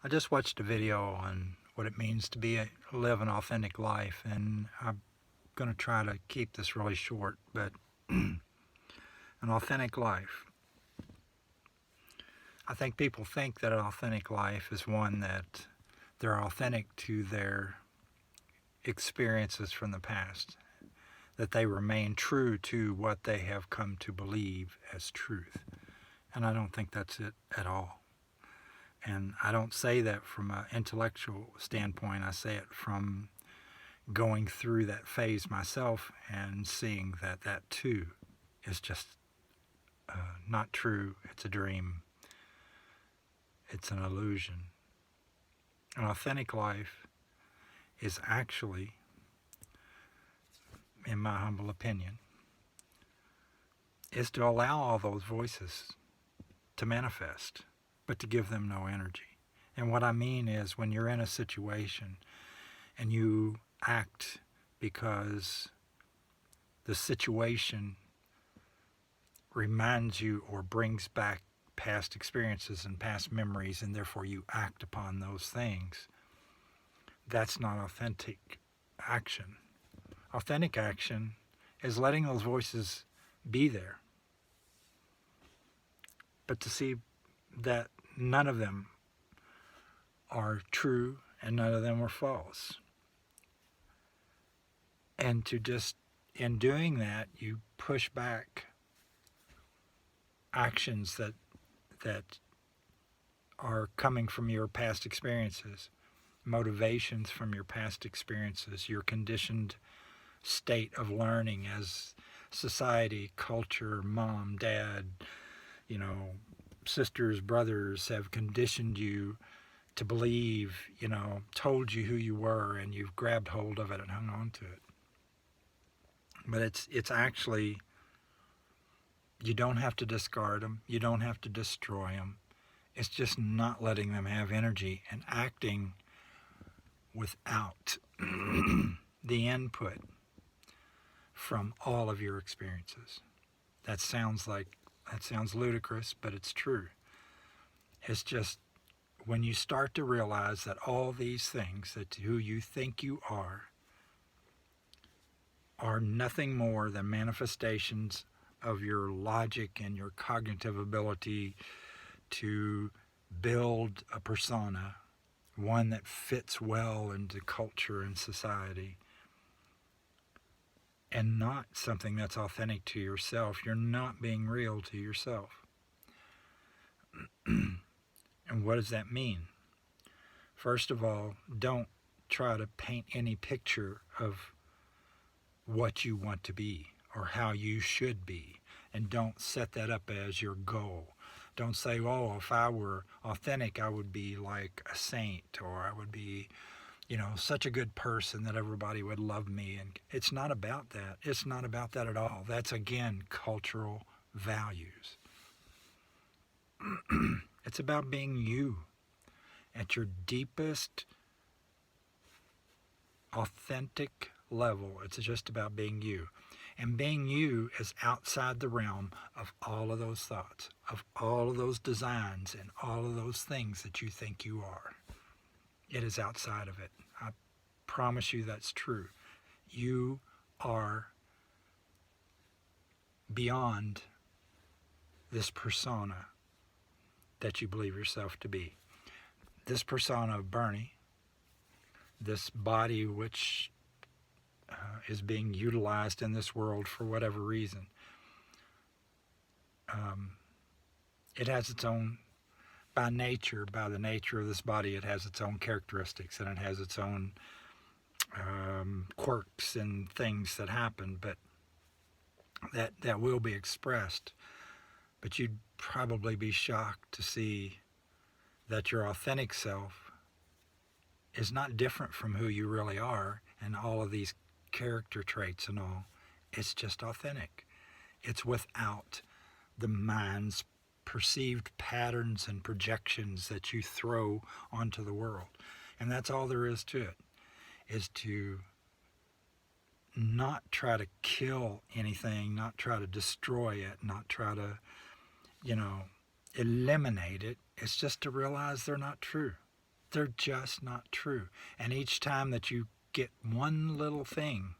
I just watched a video on what it means to live an authentic life, and I'm going to try to keep this really short, but an authentic life. I think people think that an authentic life is one that they're authentic to their experiences from the past, that they remain true to what they have come to believe as truth. And I don't think that's it at all. And I don't say that from an intellectual standpoint. I say it from going through that phase myself and seeing that that too is just not true. It's a dream. It's an illusion. An authentic life is actually, in my humble opinion, is to allow all those voices to manifest, but to give them no energy. And what I mean is when you're in a situation and you act because the situation reminds you or brings back past experiences and past memories, and therefore you act upon those things, that's not authentic action. Authentic action is letting those voices be there, but to see that none of them are true and none of them are false. And to just, in doing that, you push back actions that are coming from your past experiences, motivations from your past experiences, your conditioned state of learning as society, culture, mom, dad, sisters, brothers have conditioned you to believe, told you who you were, and you've grabbed hold of it and hung on to it. But it's actually, you don't have to discard them. You don't have to destroy them. It's just not letting them have energy and acting without the input from all of your experiences. That sounds ludicrous, but it's true. It's just when you start to realize that all these things, that who you think you are nothing more than manifestations of your logic and your cognitive ability to build a persona, one that fits well into culture and society, and not something that's authentic to yourself. You're not being real to yourself. And what does that mean? First of all, don't try to paint any picture of what you want to be or how you should be. And don't set that up as your goal. Don't say, oh, if I were authentic, I would be like a saint, or I would be, such a good person that everybody would love me. And it's not about that. It's not about that at all. That's, again, cultural values. It's about being you at your deepest, authentic level. It's just about being you. And being you is outside the realm of all of those thoughts, of all of those designs, and all of those things that you think you are. It is outside of it. I promise you that's true. You are beyond this persona that you believe yourself to be. This persona of Bernie, this body which is being utilized in this world for whatever reason, it has its own, by the nature of this body, it has its own characteristics, and it has its own quirks and things that happen, but that will be expressed. But you'd probably be shocked to see that your authentic self is not different from who you really are, and all of these character traits and all. It's just authentic. It's without the mind's perceived patterns and projections that you throw onto the world. And that's all there is to it, is to not try to kill anything, not try to destroy it, not try to, eliminate it. It's just to realize they're not true. They're just not true. And each time that you get one little thing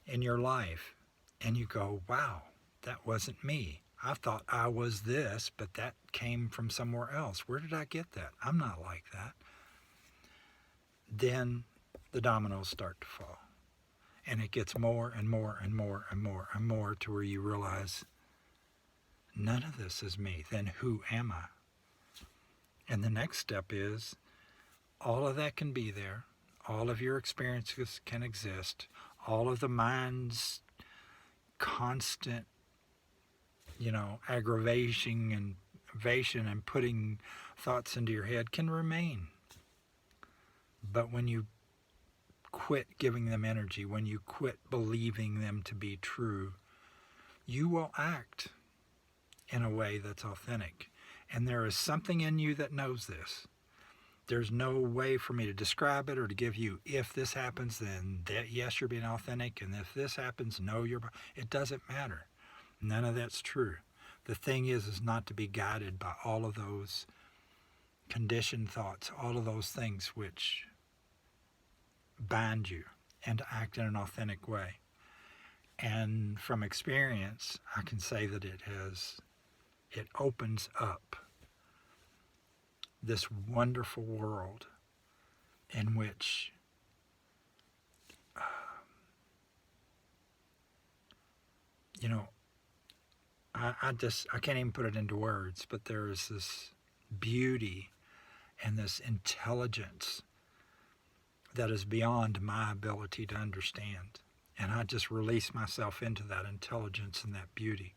in your life and you go, wow, that wasn't me. I thought I was this, but that came from somewhere else. Where did I get that? I'm not like that. Then the dominoes start to fall. And it gets more and more and more and more and more to where you realize none of this is me. Then who am I? And the next step is all of that can be there. All of your experiences can exist. All of the mind's constant, aggravation and evasion and putting thoughts into your head can remain. But when you quit giving them energy, when you quit believing them to be true, you will act in a way that's authentic. And there is something in you that knows this. There's no way for me to describe it or to give you, if this happens, then that, yes, you're being authentic, and if this happens, no, it doesn't matter. None of that's true. The thing is not to be guided by all of those conditioned thoughts, all of those things which bind you, and to act in an authentic way. And from experience, I can say that it opens up this wonderful world in which I can't even put it into words, but there is this beauty and this intelligence that is beyond my ability to understand. And I just release myself into that intelligence and that beauty.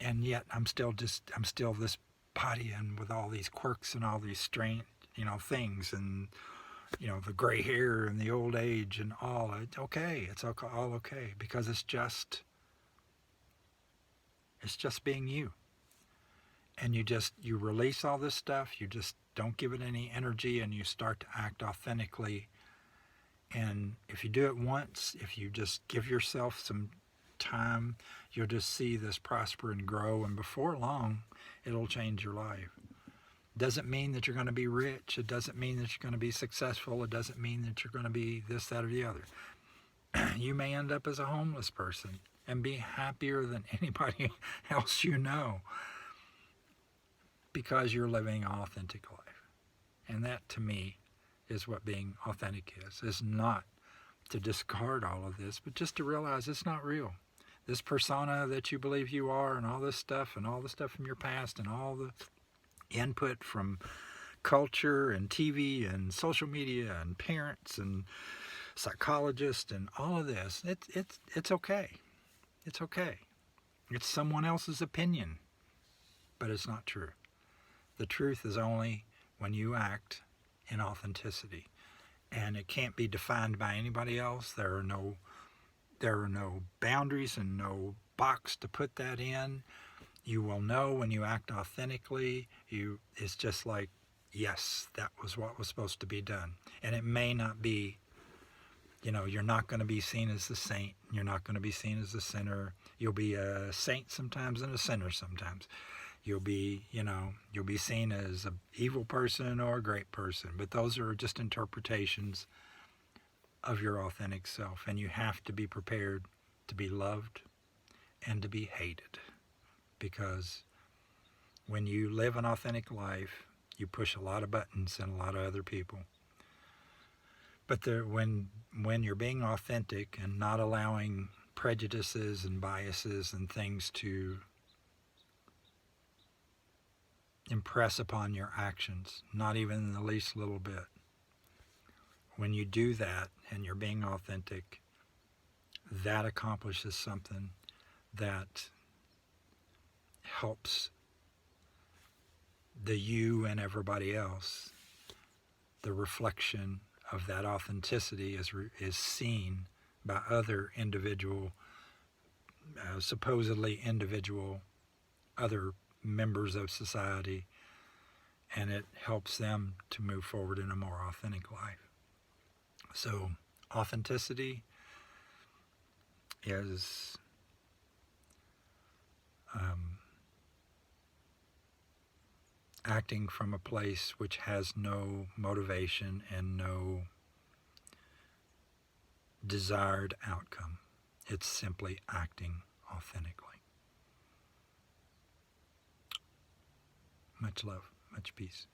And yet I'm still this body, and with all these quirks and all these strange, things, and the gray hair and the old age and all. It's okay. It's all okay, because it's just being you. And you release all this stuff. You just don't give it any energy, and you start to act authentically. And if you do it once, if you just give yourself some time, you'll just see this prosper and grow, and before long, it'll change your life. Doesn't mean that you're going to be rich. It doesn't mean that you're going to be successful. It doesn't mean that you're going to be this, that, or the other. You may end up as a homeless person and be happier than anybody else you know, because you're living an authentic life. And that, to me, is what being authentic is. It's not to discard all of this, but just to realize it's not real. This persona that you believe you are, and all this stuff, and all the stuff from your past, and all the input from culture and TV and social media and parents and psychologists and all of this, it's okay. It's okay. It's someone else's opinion, but it's not true. The truth is only when you act in authenticity, and it can't be defined by anybody else. There are no boundaries and no box to put that in. You will know when you act authentically. It's just like, yes, that was what was supposed to be done. And it may not be, you're not going to be seen as the saint. You're not going to be seen as the sinner. You'll be a saint sometimes and a sinner sometimes. You'll be seen as an evil person or a great person. But those are just interpretations of your authentic self. And you have to be prepared to be loved and to be hated. Because when you live an authentic life, you push a lot of buttons in a lot of other people. But when you're being authentic and not allowing prejudices and biases and things to impress upon your actions, not even the least little bit, when you do that and you're being authentic, that accomplishes something that helps the you and everybody else. The reflection of that authenticity is seen by other individual, supposedly individual, other members of society, and it helps them to move forward in a more authentic life. So authenticity is acting from a place which has no motivation and no desired outcome. It's simply acting authentically. Much love, much peace.